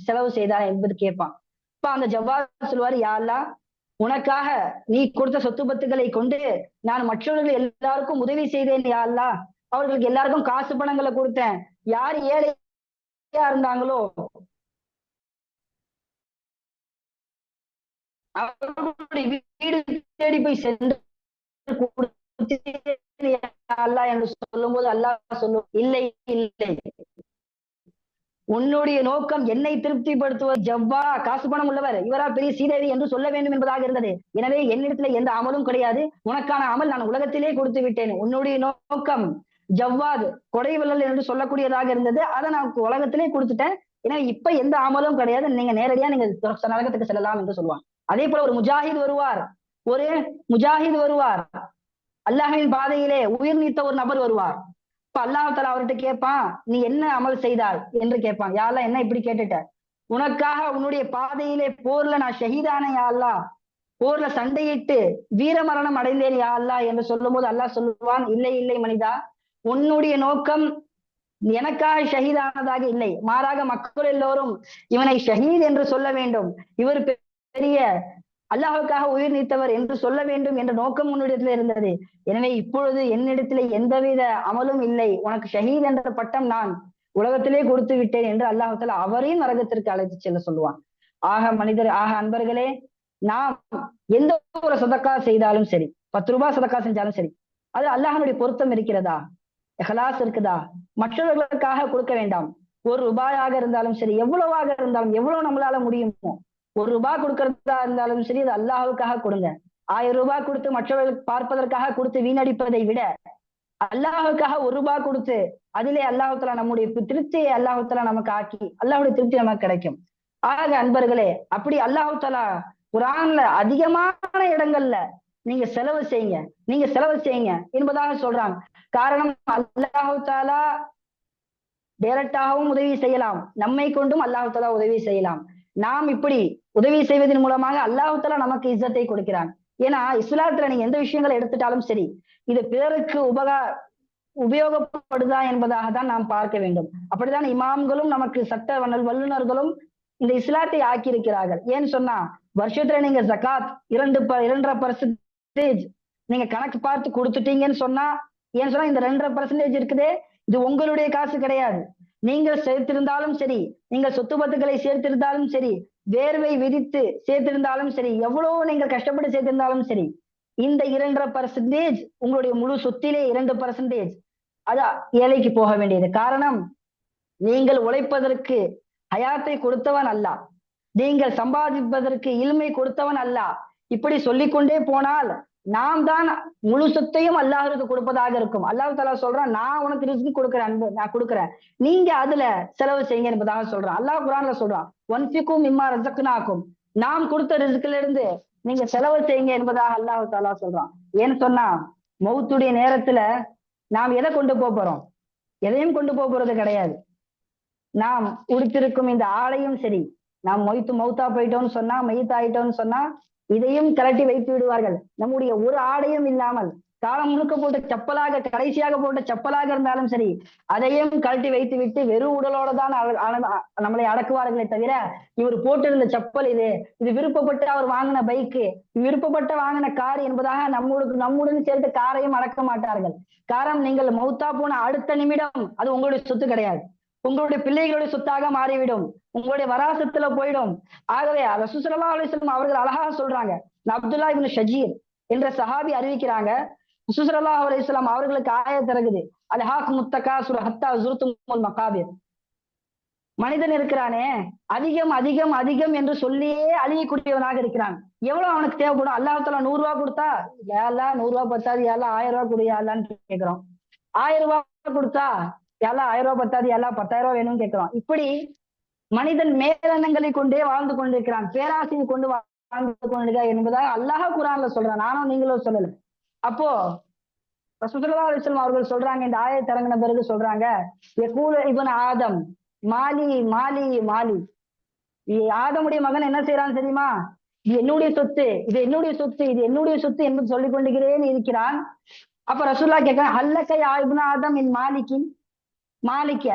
செலவு செய்தாய் என்பது கேட்பான். இப்ப அந்த ஜவ்வாத் சொல்லுவார், யா அல்லாஹ், உனக்காக நீ கொடுத்த சொத்து பத்துக்களை கொண்டு நான் மற்றவர்கள் எல்லாருக்கும் உதவி செய்தேன் யா அல்லாஹ், அவர்களுக்கு எல்லாருக்கும் காசு பணங்களை கொடுத்தேன், யார் ஏழையா இருந்தாங்களோ அவர்களுடைய வீடு தேடி போய் சென்று அல்லாஹ் என்று சொல்லும் போது அல்லாஹ் சொல்லும், இல்லை இல்லை, உன்னுடைய நோக்கம் என்னை திருப்திப்படுத்துவது, ஜவ்வா காசு பணம் உள்ளவர், இவரா பெரிய சீதேவி என்று சொல்ல வேண்டும் என்பதாக இருந்தது. எனவே என்னிடத்துல எந்த அமலும் கிடையாது, உனக்கான அமல் நான் உலகத்திலே கொடுத்து விட்டேன். உன்னுடைய நோக்கம் ஜவ்வாது கொடை வள்ளல் என்று சொல்லக்கூடியதாக இருந்தது. அதை நான் உலகத்திலே கொடுத்துட்டேன். ஏன்னா இப்ப எந்த அமலும் கிடையாது, நீங்க நேரடியா நீங்க நரகத்துக்கு செல்லலாம் என்று சொல்லுவாங்க. அதே போல ஒரு முஜாஹித் வருவார், அல்லாஹ்வின் பாதையிலே உயிர் நீத்த ஒரு நபர் வருவார். இப்ப அல்லாஹ் தஆலா அவர்கிட்ட கேட்பான், நீ என்ன அமல் செய்தாய் என்று கேட்பான். யா அல்லாஹ், என்ன இப்படி கேட்டுட்ட? உனக்காக உன்னுடைய பாதையிலே போர்ல நான் ஷஹீதான யா அல்லாஹ், போர்ல சண்டையிட்டு வீர மரணம் அடைந்தேன் யா அல்லாஹ் என்று சொல்லும் போது அல்லாஹ் சொல்லுவான், இல்லை இல்லை மனிதா, உன்னுடைய நோக்கம் எனக்காக ஷஹீதானதாக இல்லை, மாறாக மக்கள் எல்லோரும் இவனை ஷஹீத் என்று சொல்ல வேண்டும், இவர் பெரிய அல்லாஹுக்காக உயிர் நீத்தவர் என்று சொல்ல வேண்டும் என்ற நோக்கம் உன்னிடத்துல இருந்தது. எனவே இப்பொழுது என்னிடத்திலே எந்தவித அமலும் இல்லை, உனக்கு ஷஹீத் என்ற பட்டம் நான் உலகத்திலே கொடுத்து விட்டேன் என்று அல்லாஹ் தஆலா அவரையும் நரகத்திற்கு அழைத்து செல்ல சொல்லுவான். ஆக அன்பர்களே, நாம் எந்த ஒரு சதக்கா செய்தாலும் சரி, 10 ரூபாய் சதக்கா செஞ்சாலும் சரி, அது அல்லாஹ்வுடைய பொருத்தம் இருக்கிறதா, இஹ்லாஸ் இருக்குதா? மற்றவர்களுக்காக கொடுக்க வேண்டாம். 1 ரூபாயாக இருந்தாலும் சரி, எவ்வளவாக இருந்தாலும், எவ்வளவு நம்மளால முடியுமோ, 1 ரூபாய் கொடுக்கறதா இருந்தாலும் சரி, அது அல்லாஹ்வுக்காக கொடுங்க. 1000 ரூபாய் கொடுத்து மற்றவர்களுக்கு பார்ப்பதற்காக கொடுத்து வீணடிப்பதை விட அல்லாஹுக்காக 1 ரூபாய் கொடுத்து அதிலே அல்லாஹ் தஆலா நம்முடைய திருப்தியை அல்லாஹ் தஆலா நமக்கு ஆக்கி அல்லாஹ்வுடைய திருப்தி நமக்கு கிடைக்கும். ஆக அன்பர்களே, அப்படி அல்லாஹ் தஆலா குர்ஆன்ல அதிகமான இடங்கள்ல நீங்க செலவு செய்யுங்க என்பதாக சொல்றாங்க. காரணம், அல்லாஹ் தஆலா டைரக்டாகவும் உதவி செய்யலாம், நம்மை கொண்டும் அல்லாஹ் தஆலா உதவி செய்யலாம். நாம் இப்படி உதவி செய்வதன் மூலமாக அல்லாஹ் தஆலா நமக்கு இஸ்ஸத்தை கொடுக்கிறான். ஏன்னா இஸ்லாத்துல நீங்க எந்த விஷயங்களை எடுத்துட்டாலும் சரி, இது பிறருக்கு உபயோகப்படுதா என்பதாக தான் நாம் பார்க்க வேண்டும். அப்படித்தான் இமாம்களும் நமக்கு சட்ட வல்லுநர்களும் இந்த இஸ்லாத்தை ஆக்கி இருக்கிறார்கள். ஏன்னு சொன்னா, வருஷத்துல நீங்க ஜகாத் 2.5% நீங்க கணக்கு பார்த்து கொடுத்துட்டீங்கன்னு சொன்னா, ஏன்னு சொன்னா இந்த 2.5% இருக்குதே, இது உங்களுடைய காசு கிடையாது. நீங்கள் சேர்த்திருந்தாலும் சரி, நீங்கள் சொத்து பத்துக்களை சேர்த்திருந்தாலும் சரி, வேர்வை விதித்து சேர்த்திருந்தாலும் சரி, எவ்வளவு நீங்கள் கஷ்டப்பட்டு சேர்த்திருந்தாலும் சரி, இந்த 2.5% உங்களுடைய முழு சொத்திலே 2% அது ஏழைக்கு போக வேண்டியது. காரணம், நீங்கள் உழைப்பதற்கு ஹயாத்தை கொடுத்தவன் அல்லாஹ், நீங்கள் சம்பாதிப்பதற்கு இல்மை கொடுத்தவன் அல்லாஹ். இப்படி சொல்லிக்கொண்டே போனால் நாம் தான் முழு சொத்தையும் அல்லாஹ்வுக்கு கொடுப்பதாக இருக்கும். அல்லாஹ் தஆலா சொல்றான், நான் உனக்கு ரிஸ்க் கொடுக்குறேன், நான் கொடுக்குறேன், நீங்க அதுல செலவு செய்யுங்க என்பதாக சொல்றான். அல்லாஹ் குர்ஆன்ல சொல்றான், வன்ஃபிகு மிம்மா ரஸக்னாக்கும், நாம் கொடுத்த ரிஸ்க்ல இருந்து நீங்க செலவு செய்யுங்க என்பதாக அல்லாஹ் தஆலா சொல்றான். ஏன்னு சொன்னா, மௌத்துடைய நேரத்துல நாம் எதை கொண்டு போறோம்? எதையும் கொண்டு போறது கிடையாது. நாம் உடுத்திருக்கும் இந்த ஆடையும் சரி, நாம் மௌத்தா போயிட்டோம்னு சொன்னா, மையத்தாயிட்டோம்னு சொன்னா, இதையும் கலட்டி வைத்து விடுவார்கள். நம்முடைய ஒரு ஆடையும் இல்லாமல் காலம் முழுக்க போட்ட செப்பலாக, கடைசியாக போட்ட செப்பலாக இருந்தாலும் சரி, அதையும் கழட்டி வைத்து விட்டு வெறும் உடலோட தான் நம்மளை அடக்குவார்களே தவிர, இவர் போட்டிருந்த செப்பல் இது விருப்பப்பட்டு அவர் வாங்கின பைக்கு, விருப்பப்பட்ட வாங்கின கார் என்பதாக நம்முடன் சேர்த்து காரையும் அடக்க மாட்டார்கள். காரணம், நீங்கள் மௌத்தா போன அடுத்த நிமிடம் அது உங்களுடைய சொத்து கிடையாது, உங்களுடைய பிள்ளைகளுடைய சொத்தாக மாறிவிடும், உங்களுடைய வராசத்துல போயிடும். ஆகவே ரசூல் ஸல்லல்லாஹு அலைஹி வஸல்லம் அவர்கள் அழகாக சொல்றாங்க. அப்துல்லா இப்னு ஷஜீர் என்ற சஹாபி அறிவிக்கிறாங்க, ரசூல் ஸல்லல்லாஹு அலைஹி வஸல்லம் அவர்களுக்கு ஆயத் இறங்குது, அல்ஹாக்குமுத் தகாசுர் ஹத்தா ஸுர்துமுல் மகாபிர். மனிதன் இருக்கிறானே, அதிகம் அதிகம் அதிகம் என்று சொல்லியே அழியக்கூடியவனாக இருக்கிறான். எவ்வளவு அவனுக்கு தேவைப்படும்? அல்லாஹ் தஆலா 100 ரூபாய் கொடுத்தா, யாழ்லா 100 ரூபாய் பத்தாது, யாழ்லா 1000 ரூபாய் கொடு யாழ்லான்னு கேட்கிறோம். 1000 ரூபாய் கொடுத்தா, யாழ்லா 1000 ரூபாய் பத்தாது, யாழ்லா 10,000 ரூபாய் வேணும்னு கேட்கிறோம். இப்படி மனிதன் மேலெண்ணங்களை கொண்டே வாழ்ந்து கொண்டிருக்கிறான், பேராசையை கொண்டு வாழ்ந்து கொண்டிருக்கிறான் என்பதாக அல்லாஹ் குர்ஆன்ல சொல்றான், நானும் நீங்களும் சொல்லல. அப்போ ரசூல் ஸல்லல்லாஹு அலைஹி வஸல்லம் அவர்கள் சொல்றாங்க, இந்த ஆயத் இறங்கின பிறகு சொல்றாங்க, யகூலு இப்னு ஆதம் மாலி மாலி மாலி. ஆதமுடைய மகன் என்ன செய்யறான் தெரியுமா? இது என்னுடைய சொத்து, இது என்னுடைய சொத்து, இது என்னுடைய சொத்து என்று சொல்லிக் கொண்டிருக்கிறேன் இருக்கிறான். அப்ப ரசூலுல்லாஹ் கேட்கிறான், ஹல்லக யா இப்னு ஆதம் மின் மாலிகின், மாலிக்க,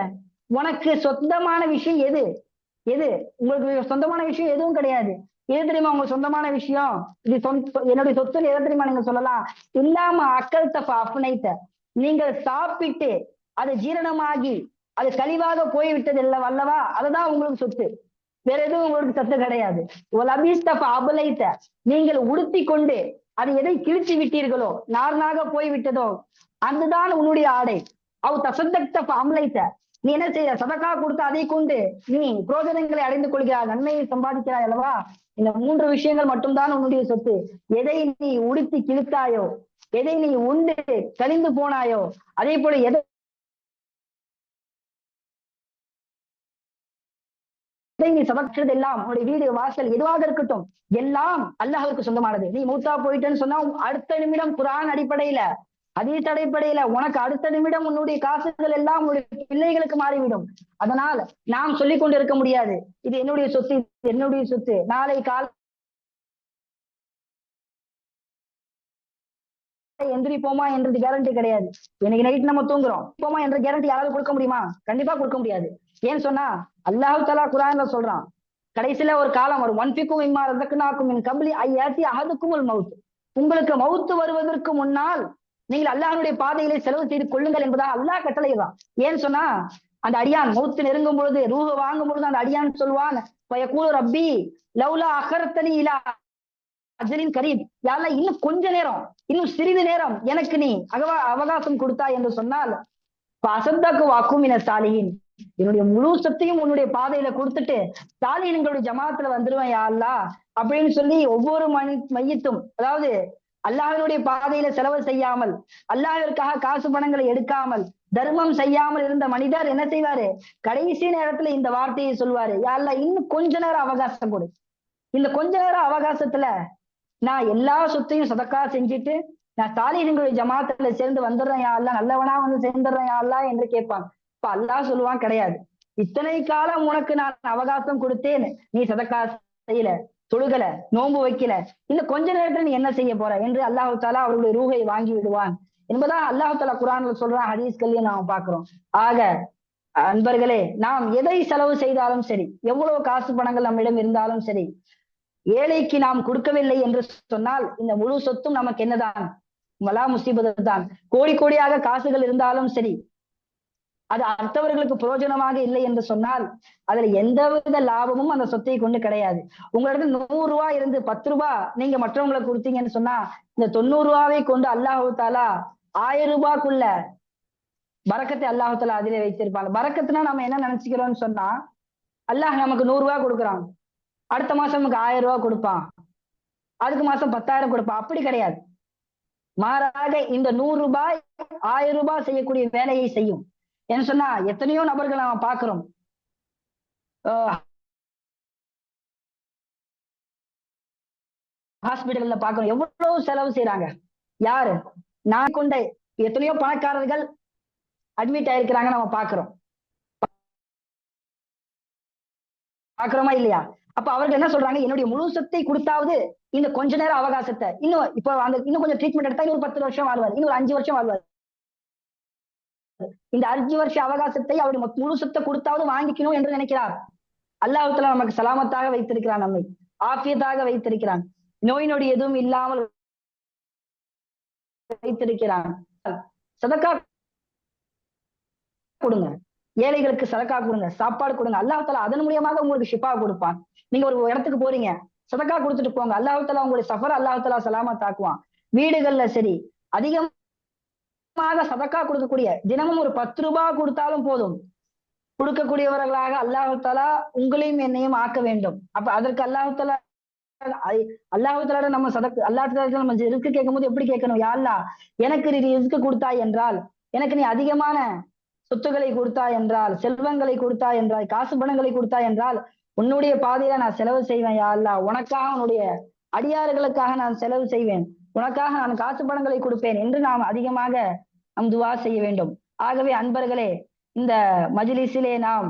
உனக்கு சொந்தமான விஷயம் எது? உங்களுக்கு சொந்தமான விஷயம் எதுவும் கிடையாது. எது தெரியுமா உங்க சொந்தமான விஷயம்? இது என்னுடைய சொத்து எதை தெரியுமா நீங்க சொல்லலாம்? இல்லாம அக்கல் தப்ப அப்னைத்த, நீங்கள் சாப்பிட்டு அது ஜீரணமாகி அது கழிவாக போய்விட்டது அல்லவா, அதுதான் உங்களுக்கு சொத்து, வேற எதுவும் உங்களுக்கு சொத்து கிடையாது. அபலைத்த, நீங்கள் உடுத்தி கொண்டு அது எதை கிழிச்சு விட்டீர்களோ, நார்னாக போய்விட்டதோ, அதுதான் உன்னுடைய ஆடை. அவ் தசத்தக்த அமலைத்த, நீ என்ன செய்ய? சதக்கா கொடுத்து அதை கொண்டு நீ புரோஜனங்களை அடைந்து கொள்கிறாய், நன்மையை சம்பாதிக்கிறாய் அல்லவா? இந்த 3 விஷயங்கள் மட்டும்தான் உன்னுடைய சொத்து. எதை நீ உடுத்தி கிழித்தாயோ, எதை நீ உண்டு கழிந்து போனாயோ, அதே போல எதை சொத்தை நீ சமக்கிறது எல்லாம், உன்னுடைய வீடு வாசல் எதுவாக இருக்கட்டும் எல்லாம் அல்லாஹ்வுக்கு சொந்தமானது. நீ மூத்தா போயிட்டேன்னு சொன்னா அடுத்த நிமிடம் குர்ஆன் அடிப்படையில ஹதீஸ் அடிப்படையில உனக்கு அடுத்த நிமிடம் உன்னுடைய காசுகள் எல்லாம் உன்னுடைய பிள்ளைகளுக்கு மாறிவிடும். அதனால் நாம் சொல்லிக் கொண்டு இருக்க முடியாது, இது என்னுடைய சொத்து, இது என்னுடைய சொத்து, நாளை காலை எந்திரிப்போமா என்றது கேரண்டி கிடையாது. இன்னைக்கு நைட் நம்ம தூங்குறோம் போமா என்ற கேரண்டி யாராவது கொடுக்க முடியுமா? கண்டிப்பா கொடுக்க முடியாது. ஏன்னு சொன்னா அல்லாஹ் தஆலா குர்ஆன்ல சொல்றான், கடைசியில ஒரு காலம் வரும், வன்ஃபிக்கும் இம்மா ரஸக்னாக்கும் மின் கப்லி ஐயாத்தி அஹதுக்குமுல் மவுத், உங்களுக்கு மவுத்து வருவதற்கு முன்னால் நீங்கள் அல்லாஹ்வுடைய பாதையிலே செலவு செய்து கொள்ளுங்கள் என்பதா அல்லாஹ் கட்டளையிடுறான். ஏன்னு சொன்னா அந்த அடியான் மவுத்து நெருங்கும் பொழுது, ரூஹ வாங்கும் பொழுது அந்த அடியான் சொல்வான், ஃபயகூலு ரப்பி லவ்லா அஹர்தனி இலா அஜலின் கரீப், யா அல்லாஹ் இன்னும் கொஞ்ச நேரம், இன்னும் சிறிது நேரம் எனக்கு நீ அவகாசம் கொடுத்தா என்று சொன்னால் அசத்தக்கு வாக்கும் என சாலிஹின், என்னுடைய முழு சொத்தையும் உன்னுடைய பாதையில கொடுத்துட்டு சாலிஹின்களுடைய ஜமாத்துல வந்துருவேன் யா அல்லாஹ் அப்படின்னு சொல்லி ஒவ்வொரு மையத்தும், அதாவது அல்லாஹ்வினுடைய பாதையில செலவு செய்யாமல், அல்லாஹ்விற்காக காசு பணங்களை எடுக்காமல், தர்மம் செய்யாமல் இருந்த மனிதர் என்ன செய்வாரு? கடைசி நேரத்துல இந்த வார்த்தையை சொல்வாரு, யா அல்லாஹ் இன்னும் கொஞ்ச நேரம் அவகாசம் கொடு, இந்த கொஞ்ச நேரம் அவகாசத்துல நான் எல்லா சொத்தையும் சதக்கா செஞ்சுட்டு நான் சாலிஹீன்களுடைய ஜமாத்துல சேர்ந்து வந்துடுறேன் யா அல்லாஹ், நல்லவனா வந்து சேர்ந்துடுறேன் யா அல்லாஹ் என்று கேட்பான். இப்ப அல்லாஹ் சொல்லுவான், கிடையாது, இத்தனை காலம் உனக்கு நான் அவகாசம் கொடுத்தேன், நீ சதக்கா செய்யல, தொழுகல, நோன்பு வைக்கல, இந்த கொஞ்ச நேரத்துல நீ என்ன செய்ய போற என்று அல்லாஹ் தஆலா அவருடைய ரூஹை வாங்கி விடுவான் என்பதா அல்லாஹ் தஆலா குர்ஆன்ல சொல்றான், ஹதீஸ்களையும் நாம் பார்க்கிறோம். ஆக அன்பர்களே, நாம் எதை செலவு செய்தாலும் சரி, எவ்வளவு காசு பணங்கள் நம்மிடம் இருந்தாலும் சரி, ஏழைக்கு நாம் கொடுக்கவில்லை என்று சொன்னால் இந்த முழு சொத்தும் நமக்கு என்னதான்? வலா முசீபத்து தான். கோடி கோடியாக காசுகள் இருந்தாலும் சரி, அது அடுத்தவர்களுக்கு பிரயோஜனமாக இல்லை என்று சொன்னால் அதுல எந்தவித லாபமும் அந்த சொத்தை கொண்டு கிடையாது. உங்களிடத்துல 100 ரூபாய் இருந்து 10 ரூபாய் நீங்க மற்றவங்களுக்கு கொடுத்தீங்கன்னு சொன்னா இந்த 90 ரூபாவை கொண்டு அல்லாஹ் தஆலா 1000 ரூபாய்க்குள்ள பரக்கத்தை அல்லாஹ் தஆலா அதிலே வைத்திருப்பாங்க. பரக்கத்துனா நம்ம என்ன நினைச்சுக்கிறோம்னு சொன்னா, அல்லாஹ் நமக்கு 100 ரூபாய் கொடுக்குறான், அடுத்த மாசம் நமக்கு 1000 ரூபாய் கொடுப்பான், அதுக்கு மாசம் 10,000 கொடுப்பான், அப்படி கிடையாது. மாறாக இந்த 100 ரூபாய் 1000 ரூபாய் செய்யக்கூடிய வேலையை செய்யும். என்ன சொன்னா எத்தனையோ நபர்கள் நாம பாக்குறோம், ஹாஸ்பிட்டல்ல பாக்குறோம், எவ்வளவு செலவு செய்யறாங்க. யாரு? நான் கொண்ட எத்தனையோ பணக்காரர்கள் அட்மிட் ஆயிருக்கிறாங்க, நம்ம பாக்குறோம், பாக்குறோமா இல்லையா? அப்ப அவர்கள் என்ன சொல்றாங்க, என்னுடைய முழு சொத்தை கொடுத்தாவது இந்த கொஞ்ச நேரம் அவகாசத்தை, இன்னும் கொஞ்சம் ட்ரீட்மெண்ட் எடுத்தா இன்னொரு 10 வருஷம் வாழ்வார், இன்னொரு 5 வருஷம் வாழ்வார், இந்த 5 வருஷ அவகாசத்தை அவர் முழு சொத்தை கொடுத்தாவது வாங்கிக்கணும் என்று நினைக்கிறார். அல்லாஹ் தஆலா நமக்கு சலாமத்தாக வைத்திருக்கிறான், நம்மை ஆஃபியத்தாக வைத்திருக்கிறான், நோய் நொடி எதுவும் இல்லாமல் வைத்திருக்கிறான். சதக்கா கொடுங்க, ஏழைகளுக்கு சதக்கா கொடுங்க, சாப்பாடு கொடுங்க, அல்லாஹ் தஆலா அதன் மூலியமாக உங்களுக்கு ஷிஃபா கொடுப்பான். நீங்க ஒரு இடத்துக்கு போறீங்க, சதக்கா கொடுத்துட்டு போங்க, அல்லாஹ் தஆலா உங்களுடைய சஃபர் அல்லாஹ் தஆலா சலாமத்தாக்குவான். வீடுகள்ல சரி, அதிகமாக சதக்கா கொடுக்கக்கூடிய, தினமும் ஒரு 10 ரூபாய் கொடுத்தாலும் போதும், கொடுக்கக்கூடியவர்களாக அல்லாஹ் தஆலா உங்களையும் என்னையும் ஆக்க வேண்டும். அப்ப அதற்கு அல்லாஹ் தஆலா நம்ம அல்லாஹ் தஆலா நம்ம ரிஸ்க் கேட்கும் போது எப்படி கேட்கணும்? யா அல்லாஹ், எனக்கு நீ ரிஸ்க் கொடுத்தாய் என்றால், எனக்கு நீ அதிகமான சொத்துக்களை கொடுத்தாய் என்றால், செல்வங்களை கொடுத்தாய் என்றால், காசு பணங்களை கொடுத்தாய் என்றால், உன்னுடைய பாதையில நான் செலவு செய்வேன் யா அல்லாஹ், உனக்காக உன்னுடைய அடியார்களுக்காக நான் செலவு செய்வேன், உனக்காக நான் காசு பணங்களை கொடுப்பேன் என்று நாம் அதிகமாக நம் துவா செய்ய வேண்டும். ஆகவே அன்பர்களே, இந்த மஜ்லிஸிலே நாம்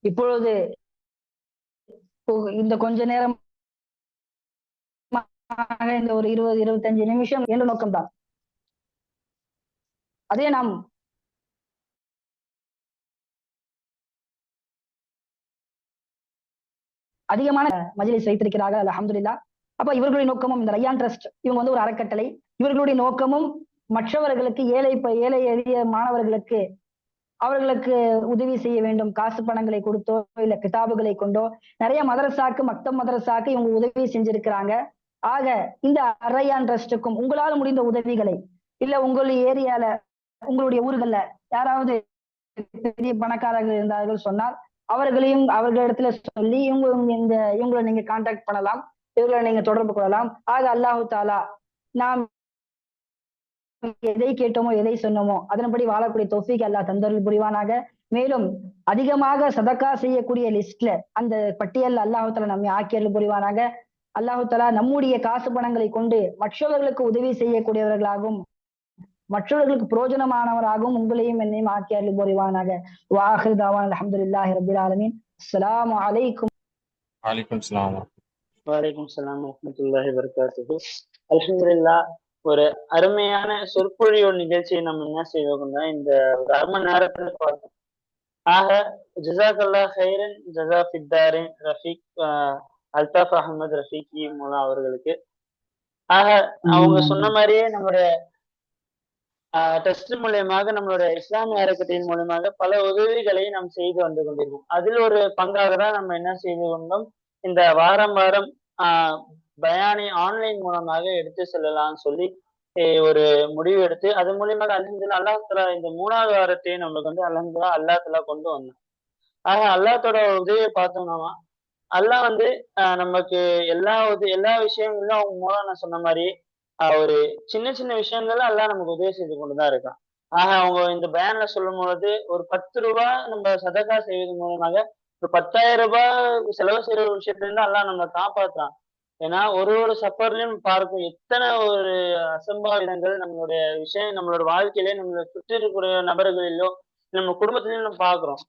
இப்பொழுது இந்த கொஞ்ச நேரம் இந்த ஒரு 20-25 நிமிஷம் என்ற நோக்கம்தான். அதே நாம் அதிகமான மஜ்லிஸ் வைத்திருக்கிறார்கள், அல்ஹம்துலில்லாஹ். அப்ப இவர்களுடைய நோக்கமும் இந்த ரய்யான் ட்ரஸ்ட், இவங்க வந்து ஒரு அறக்கட்டளை, இவர்களுடைய நோக்கமும் மற்றவர்களுக்கு, ஏழை எளிய மாணவர்களுக்கு அவர்களுக்கு உதவி செய்ய வேண்டும். காசு பணங்களை கொடுத்தோ இல்ல கிதாபுகளை கொண்டோ நிறைய மதரசாக்கு, மக்தப் மதரசாக்கு இவங்க உதவி செஞ்சிருக்கிறாங்க. ஆக இந்த ரய்யான் ட்ரஸ்டுக்கும் உங்களால் முடிந்த உதவிகளை, இல்ல உங்களுடைய ஏரியால உங்களுடைய ஊர்கள்ல யாராவது பெரிய பணக்காரர்கள் இருந்தார்கள் சொன்னால் அவர்களையும் அவர்களிடத்துல சொல்லி இவங்களை நீங்க கான்டாக்ட் பண்ணலாம், இவர்களை நீங்க தொடர்பு கொள்ளலாம். ஆக அல்லாஹ் தஆலா நாம் எதை கேட்டோமோ எதை சொன்னோமோ அதன்படி வாழக்கூடிய தௌஃபீக் அல்லாஹ் தந்தருள் புரிவானாக. மேலும் அதிகமாக சதக்கா செய்யக்கூடிய லிஸ்ட்ல அந்த பட்டியல் அல்லாஹு தஆலா நம்மை ஆக்கியருள் புரிவானாக. அல்லாஹு தஆலா நம்முடைய காசு பணங்களை கொண்டு மற்றவர்களுக்கு உதவி செய்யக்கூடியவர்களாகவும் மற்றவர்களுக்கு பிரயோஜனமானவராகவும் உங்களையும் என்னையும் ஆக்கி அருள் புரிவானாக. வாஹிரு தாவானா அல்ஹம்துலில்லாஹி ரப்பில் ஆலமீன். அஸ்ஸலாமு அலைக்கும். வலைக்கும் சலாம். வலைக்கும் சலாம் வரஹ்மத்துல்லாஹி வபரகாத்துஹு. அல்ஹம்துலில்லாஹ், ஒரு அருமையான சொற்பொழிவு நிகழ்ச்சியை நம்ம என்ன செய்வோம்னா இந்த ஒரு அரை மணி நேரத்துல பார்த்தோம். ஆக ஜஸாக்கல்லாஹ் ஹைரன், ஜஸா ஃபித்தாரின் ரஃபீக் அல்தாஃப் அஹமது ரஃபீக்கி மூலம் அவர்களுக்கு. ஆக அவங்க சொன்ன மாதிரியே நம்மளுடைய டெஸ்ட் மூலியமாக நம்மளுடைய இஸ்லாமிய அறக்கட்டளையின் மூலியமாக பல உதவிகளை நாம் செய்து வந்து கொண்டிருக்கோம். அதில் ஒரு பங்காக தான் நம்ம என்ன செய்து கொண்டோம், இந்த வாரம் வாரம் பயானை ஆன்லைன் மூலமாக எடுத்து செல்லலாம்னு சொல்லி ஒரு முடிவு எடுத்து அது மூலியமாக அல்ஹம்துலில்லாஹ் அல்லாஹ் தஆலா இந்த 3வது வாரத்தையே நம்மளுக்கு வந்து அல்ஹம்துலில்லாஹ் அல்லாஹ் தஆலா கொண்டு வந்தான். ஆக அல்லாஹ்வோட உதவியை பார்த்தோம்னா அல்லாஹ் வந்து நமக்கு எல்லா விஷயங்களும் அவங்க மூலம் நான் சொன்ன மாதிரி ஒரு சின்ன சின்ன விஷயங்கள்ல அல்லாஹ் நமக்கு உதவி செய்து கொண்டுதான் இருக்கான். ஆக அவங்க இந்த பயான்ல சொல்லும் பொழுது ஒரு 10 ரூபாய் நம்ம சதகா செய்வது மூலமாக ஒரு 10,000 ரூபாய் செலவு செய்யற ஒரு விஷயத்துல இருந்து அல்லாஹ் நம்மளை காப்பாத்துறான். ஏன்னா ஒரு சஃபர்லயும் பார்க்கும் எத்தனை ஒரு அசம்பாவிதங்கள் நம்மளுடைய விஷயம் நம்மளோட வாழ்க்கையிலே நம்மளை சுற்றி இருக்கிற நபர்களிலோ நம்ம குடும்பத்திலயும் நம்ம பாக்குறோம்.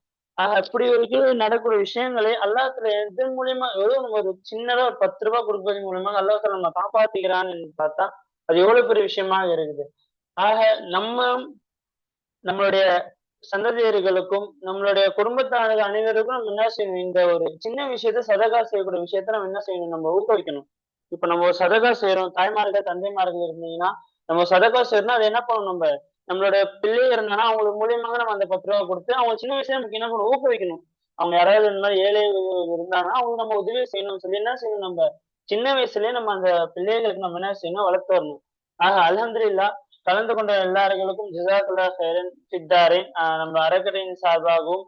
அப்படி ஒரு நடக்கிற விஷயங்களை அல்லாஹ்ல எதன் மூலியமா நம்ம ஒரு சின்னதா ஒரு 10 ரூபாய் கொடுப்பதன் மூலியமாக அல்லாஹ் நம்ம காப்பாத்திக்கிறான்னு பார்த்தா அது எவ்வளவு பெரிய விஷயமாக இருக்குது. ஆக நம்மளுடைய சந்ததியர்களுக்கும் நம்மளுடைய குடும்பத்தார்கள் அனைவருக்கும் நம்ம என்ன செய்யணும், இந்த ஒரு சின்ன விஷயத்த சதகா செய்யக்கூடிய விஷயத்த நம்ம என்ன செய்யணும், நம்ம ஊக்குவிக்கணும். இப்ப நம்ம ஒரு சதகா செய்யறோம், தாய்மார்கள் தந்தைமார்கள் இருந்தீங்கன்னா நம்ம சதகா செய்யறோம்னா அது என்ன பண்ணணும், நம்மளோட பிள்ளை இருந்தாங்கன்னா அவங்களுக்கு மூலியமாக நம்ம அந்த 10 ரூபா கொடுத்து அவங்க சின்ன வயசுல நமக்கு என்ன பண்ணணும், ஊக்குவிக்கணும். அவங்க யாராவது இந்த மாதிரி ஏழை இருந்தாங்கன்னா அவங்க நம்ம உதவி செய்யணும்னு சொல்லி என்ன செய்யணும், நம்ம சின்ன வயசுலயே நம்ம அந்த பிள்ளைகளுக்கு நம்ம என்ன செய்யணும், வளர்த்து வரணும். அல்ஹம்துலில்லாஹ் கலந்து கொண்ட எல்லார்களுக்கும் ஜஸாக்கல்லாஹ் ஹைரன் ஃபித்தாரின் நம்ம அறக்கட்டளையின் சார்பாகவும்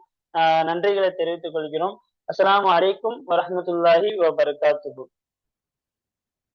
நன்றிகளை தெரிவித்துக் கொள்கிறோம். அஸ்ஸலாமு அலைக்கும் வரஹ்மத்துல்லாஹி வபரகாத்துஹு.